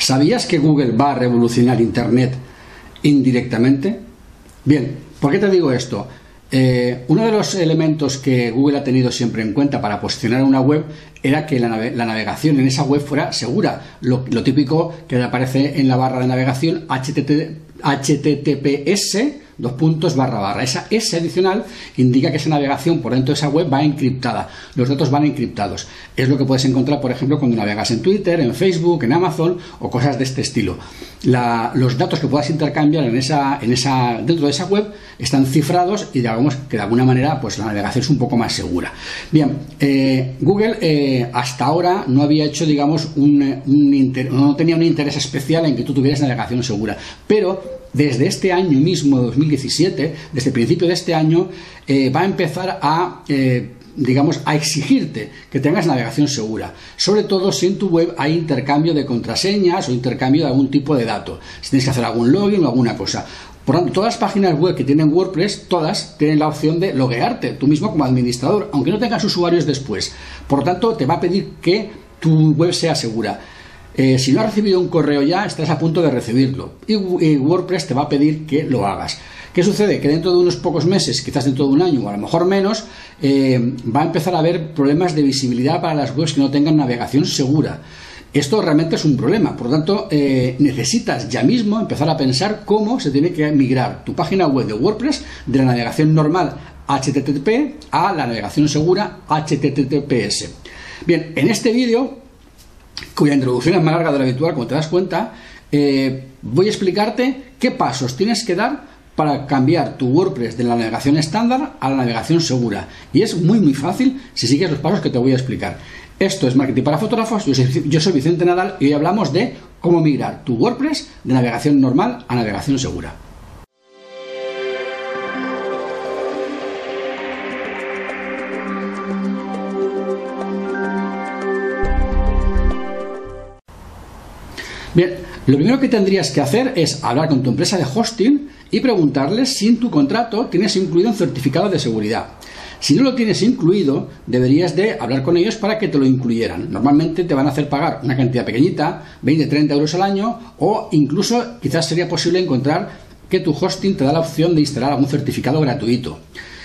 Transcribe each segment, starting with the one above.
¿Sabías que Google va a revolucionar Internet indirectamente? Bien, ¿por qué te digo esto? Uno de los elementos que Google ha tenido siempre en cuenta para posicionar una web era que la navegación en esa web fuera segura. Lo típico que aparece en la barra de navegación, HTTPS, .. Esa S adicional indica que esa navegación por dentro de esa web va encriptada. Los datos van encriptados. Es lo que puedes encontrar, por ejemplo, cuando navegas en Twitter, en Facebook, en Amazon o cosas de este estilo. Los datos que puedas intercambiar dentro de esa web están cifrados y digamos que de alguna manera pues la navegación es un poco más segura. Bien, Google hasta ahora no había hecho, digamos, no tenía un interés especial en que tú tuvieras navegación segura, pero desde este año mismo, 2017, desde el principio de este año, va a empezar a exigirte que tengas navegación segura, sobre todo si en tu web hay intercambio de contraseñas o intercambio de algún tipo de datos, si tienes que hacer algún login o alguna cosa. Por tanto, todas las páginas web que tienen WordPress, todas tienen la opción de loguearte tú mismo como administrador, aunque no tengas usuarios después. Por lo tanto, te va a pedir que tu web sea segura. Si no has recibido un correo ya, estás a punto de recibirlo y WordPress te va a pedir que lo hagas. ¿Qué sucede? Que dentro de unos pocos meses, quizás dentro de un año o a lo mejor menos, va a empezar a haber problemas de visibilidad para las webs que no tengan navegación segura. Esto realmente es un problema, por lo tanto necesitas ya mismo empezar a pensar cómo se tiene que migrar tu página web de WordPress de la navegación normal HTTP a la navegación segura HTTPS. Bien, en este vídeo, cuya introducción es más larga de lo habitual, como te das cuenta, voy a explicarte qué pasos tienes que dar para cambiar tu WordPress de la navegación estándar a la navegación segura. Y es muy fácil si sigues los pasos que te voy a explicar. Esto es Marketing para Fotógrafos, yo soy Vicente Nadal y hoy hablamos de cómo migrar tu WordPress de navegación normal a navegación segura. Bien, lo primero que tendrías que hacer es hablar con tu empresa de hosting y preguntarles si en tu contrato tienes incluido un certificado de seguridad. Si no lo tienes incluido, deberías de hablar con ellos para que te lo incluyeran. Normalmente te van a hacer pagar una cantidad pequeñita, 20-30 euros al año, o incluso quizás sería posible encontrar que tu hosting te da la opción de instalar algún certificado gratuito.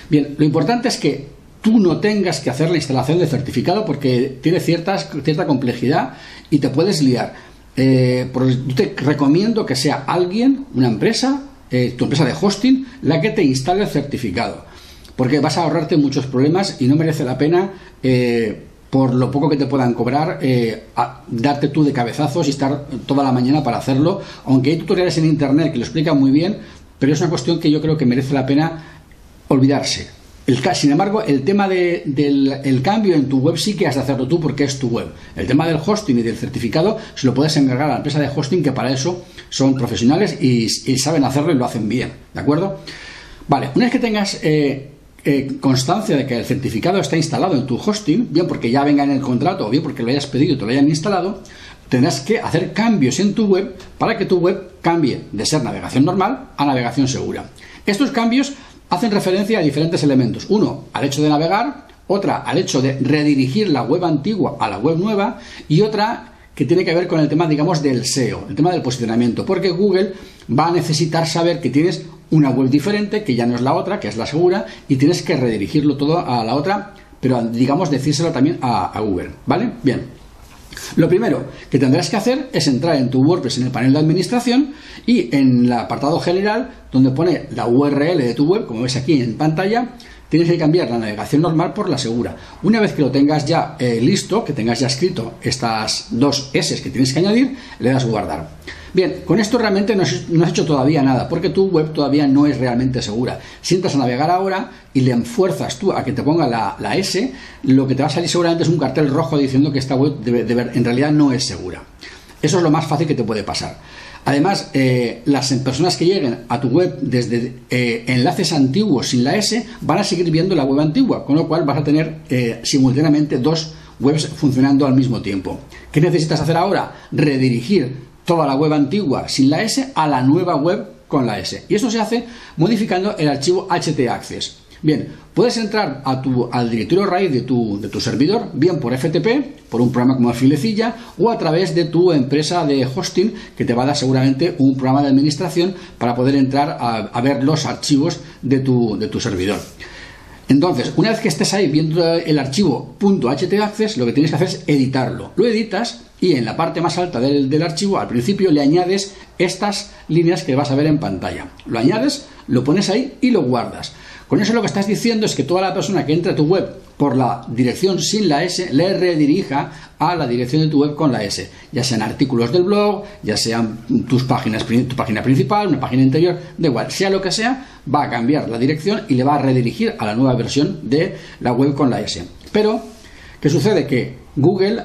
Bien, lo importante es que tú no tengas que hacer la instalación del certificado porque tiene cierta complejidad y te puedes liar. Yo te recomiendo que sea alguien, una empresa, tu empresa de hosting, la que te instale el certificado, porque vas a ahorrarte muchos problemas y no merece la pena, por lo poco que te puedan cobrar, darte tú de cabezazos y estar toda la mañana para hacerlo, aunque hay tutoriales en internet que lo explican muy bien, pero es una cuestión que yo creo que merece la pena olvidarse. Sin embargo, el tema del cambio en tu web sí que has de hacerlo tú porque es tu web. El tema del hosting y del certificado se lo puedes encargar a la empresa de hosting, que para eso son profesionales y saben hacerlo y lo hacen bien, ¿de acuerdo? Vale, una vez que tengas constancia de que el certificado está instalado en tu hosting, bien porque ya venga en el contrato o bien porque lo hayas pedido y te lo hayan instalado, tendrás que hacer cambios en tu web para que tu web cambie de ser navegación normal a navegación segura. Estos cambios hacen referencia a diferentes elementos. Uno, al hecho de navegar, otra, al hecho de redirigir la web antigua a la web nueva y otra que tiene que ver con el tema, digamos, del SEO, el tema del posicionamiento, porque Google va a necesitar saber que tienes una web diferente, que ya no es la otra, que es la segura, y tienes que redirigirlo todo a la otra, pero digamos decírselo también a Google, ¿vale? Bien. Lo primero que tendrás que hacer es entrar en tu WordPress en el panel de administración y en el apartado general, donde pone la URL de tu web, como ves aquí en pantalla, tienes que cambiar la navegación normal por la segura. Una vez que lo tengas ya listo, que tengas ya escrito estas dos S que tienes que añadir, le das guardar. Bien, con esto realmente no has hecho todavía nada, porque tu web todavía no es realmente segura. Si entras a navegar ahora y le fuerzas tú a que te ponga la S, lo que te va a salir seguramente es un cartel rojo diciendo que esta web en realidad no es segura. Eso es lo más fácil que te puede pasar. Además, las personas que lleguen a tu web desde enlaces antiguos sin la S van a seguir viendo la web antigua, con lo cual vas a tener simultáneamente dos webs funcionando al mismo tiempo. ¿Qué necesitas hacer ahora? Redirigir toda la web antigua sin la S a la nueva web con la S. Y esto se hace modificando el archivo htaccess. Bien, puedes entrar al directorio raíz de tu servidor, bien por FTP, por un programa como Filecilla, o a través de tu empresa de hosting, que te va a dar seguramente un programa de administración para poder entrar a ver los archivos de tu servidor. Entonces, una vez que estés ahí viendo el archivo .htaccess, lo que tienes que hacer es editarlo. Lo editas y en la parte más alta del archivo, al principio, le añades estas líneas que vas a ver en pantalla. Lo añades, lo pones ahí y lo guardas. Con eso lo que estás diciendo es que toda la persona que entre a tu web por la dirección sin la S, le redirija a la dirección de tu web con la S, ya sean artículos del blog, ya sean tu página principal, una página interior, da igual, sea lo que sea, va a cambiar la dirección y le va a redirigir a la nueva versión de la web con la S. Pero, ¿qué sucede? Que Google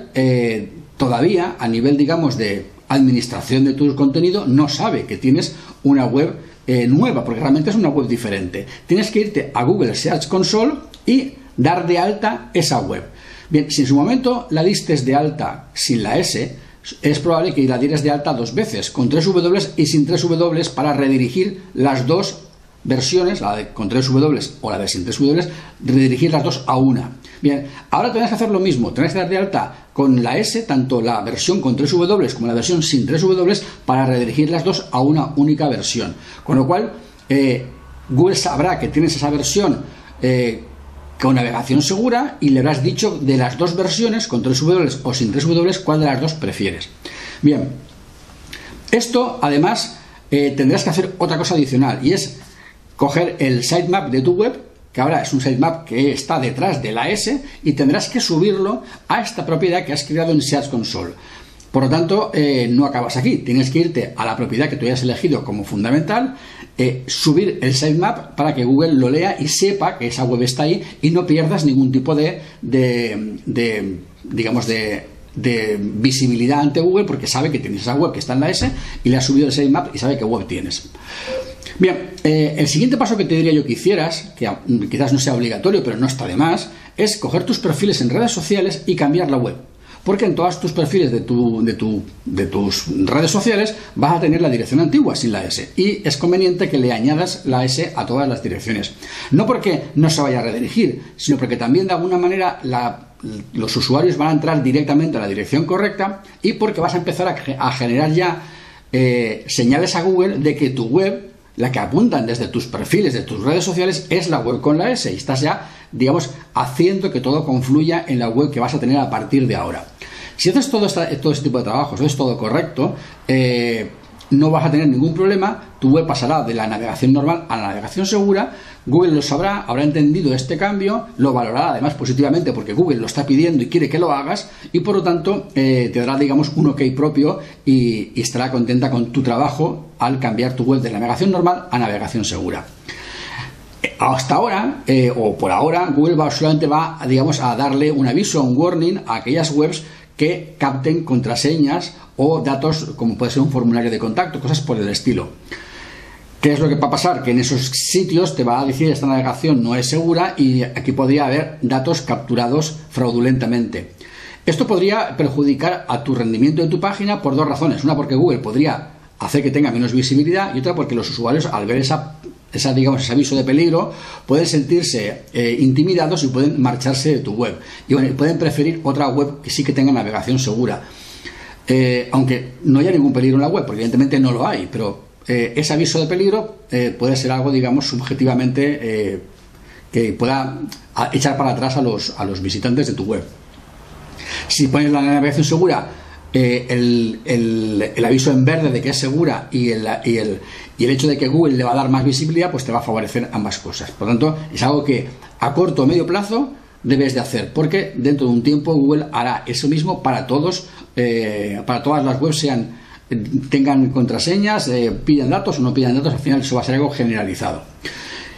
todavía, a nivel, digamos, de administración de tu contenido, no sabe que tienes una web nueva, porque realmente es una web diferente. Tienes que irte a Google Search Console y dar de alta esa web. Bien, si en su momento la distes de alta sin la S, es probable que la dieras de alta dos veces, con 3 W y sin 3 W, para redirigir las dos versiones, la de con 3 W o la de sin 3 W, redirigir las dos a una. Bien, ahora tendrás que hacer lo mismo, tendrás que dar de alta con la S, tanto la versión con 3 W como la versión sin 3 W, para redirigir las dos a una única versión. Con lo cual, Google sabrá que tienes esa versión con navegación segura y le habrás dicho de las dos versiones, con 3 W o sin 3 W, cuál de las dos prefieres. Bien, esto además tendrás que hacer otra cosa adicional, y es coger el sitemap de tu web, que ahora es un sitemap que está detrás de la S, y tendrás que subirlo a esta propiedad que has creado en Search Console. Por lo tanto, no acabas aquí, tienes que irte a la propiedad que tú hayas elegido como fundamental, subir el sitemap para que Google lo lea y sepa que esa web está ahí y no pierdas ningún tipo de visibilidad ante Google, porque sabe que tienes esa web que está en la S y le has subido el sitemap y sabe qué web tienes. Bien, el siguiente paso que te diría yo que hicieras, que quizás no sea obligatorio, pero no está de más, es coger tus perfiles en redes sociales y cambiar la web. Porque en todos tus perfiles de tus redes sociales vas a tener la dirección antigua sin la S, y es conveniente que le añadas la S a todas las direcciones. No porque no se vaya a redirigir, sino porque también de alguna manera los usuarios van a entrar directamente a la dirección correcta, y porque vas a empezar a generar ya señales a Google de que tu web, la que apuntan desde tus perfiles de tus redes sociales, es la web con la S, y estás ya, digamos, haciendo que todo confluya en la web que vas a tener a partir de ahora. Si haces todo este tipo de trabajos, es todo correcto, no vas a tener ningún problema, tu web pasará de la navegación normal a la navegación segura. Google lo sabrá, habrá entendido este cambio, lo valorará además positivamente porque Google lo está pidiendo y quiere que lo hagas, y por lo tanto te dará, digamos, un OK propio y estará contenta con tu trabajo al cambiar tu web de navegación normal a navegación segura. Hasta ahora, o por ahora, Google solamente va, digamos, a darle un aviso, un warning a aquellas webs que capten contraseñas o datos como puede ser un formulario de contacto, cosas por el estilo. ¿Qué es lo que va a pasar? Que en esos sitios te va a decir esta navegación no es segura y aquí podría haber datos capturados fraudulentamente. Esto podría perjudicar a tu rendimiento de tu página por dos razones. Una, porque Google podría hacer que tenga menos visibilidad, y otra, porque los usuarios, al ver ese aviso de peligro, pueden sentirse intimidados y pueden marcharse de tu web. Y bueno, pueden preferir otra web que sí que tenga navegación segura. Aunque no haya ningún peligro en la web, porque evidentemente no lo hay, pero ese aviso de peligro puede ser algo, digamos, subjetivamente que pueda echar para atrás a los visitantes de tu web. Si pones la navegación segura, el aviso en verde de que es segura y el hecho de que Google le va a dar más visibilidad, pues te va a favorecer ambas cosas. Por lo tanto, es algo que a corto o medio plazo debes de hacer, porque dentro de un tiempo Google hará eso mismo para todas las webs, tengan contraseñas, pidan datos o no pidan datos. Al final eso va a ser algo generalizado.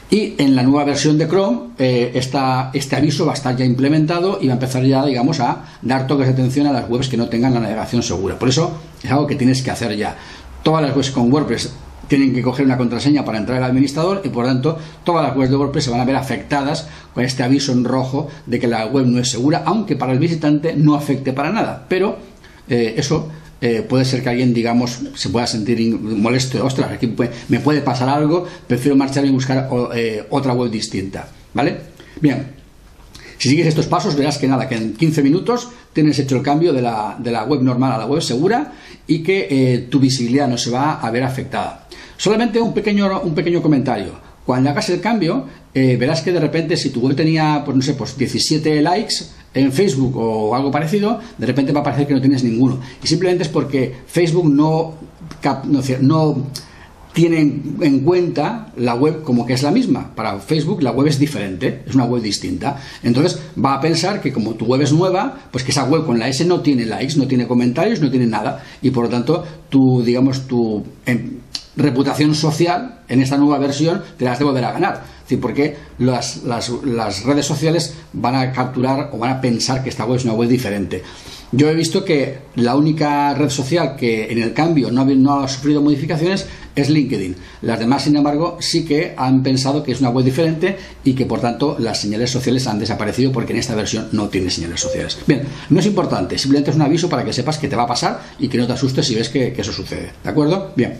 Y en la nueva versión de Chrome, este aviso va a estar ya implementado y va a empezar ya, digamos, a dar toques de atención a las webs que no tengan la navegación segura. Por eso es algo que tienes que hacer ya. Todas las webs con WordPress tienen que coger una contraseña para entrar al administrador, y por lo tanto todas las webs de WordPress se van a ver afectadas con este aviso en rojo de que la web no es segura, aunque para el visitante no afecte para nada. Pero eso puede ser que alguien, digamos, se pueda sentir molesto. Ostras, aquí me puede pasar algo, prefiero marchar y buscar otra web distinta. ¿vale? Bien, si sigues estos pasos verás que nada, que en 15 minutos tienes hecho el cambio de la web normal a la web segura y que tu visibilidad no se va a ver afectada. Solamente un pequeño comentario. Cuando hagas el cambio, verás que de repente si tu web tenía, pues no sé, pues 17 likes en Facebook o algo parecido, de repente va a parecer que no tienes ninguno. Y simplemente es porque Facebook no tiene en cuenta la web como que es la misma. Para Facebook la web es diferente, es una web distinta. Entonces va a pensar que como tu web es nueva, pues que esa web con la S no tiene likes, no tiene comentarios, no tiene nada. Y por lo tanto, tu reputación social en esta nueva versión te la has de volver a ganar. Es decir, porque las redes sociales van a capturar o van a pensar que esta web es una web diferente. Yo he visto que la única red social que en el cambio no ha sufrido modificaciones es LinkedIn. Las demás, sin embargo, sí que han pensado que es una web diferente y que, por tanto, las señales sociales han desaparecido porque en esta versión no tiene señales sociales. Bien, no es importante, simplemente es un aviso para que sepas que te va a pasar y que no te asustes si ves que eso sucede. ¿De acuerdo? Bien,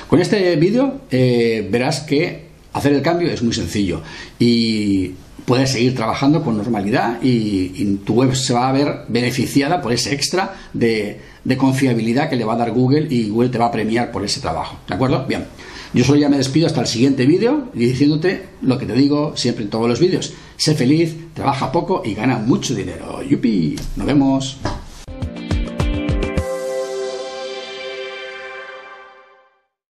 con este vídeo verás que hacer el cambio es muy sencillo y puedes seguir trabajando con normalidad y tu web se va a ver beneficiada por ese extra de confiabilidad que le va a dar Google y Google te va a premiar por ese trabajo. ¿De acuerdo? Bien. Yo solo ya me despido hasta el siguiente vídeo y diciéndote lo que te digo siempre en todos los vídeos. Sé feliz, trabaja poco y gana mucho dinero. ¡Yupi! Nos vemos.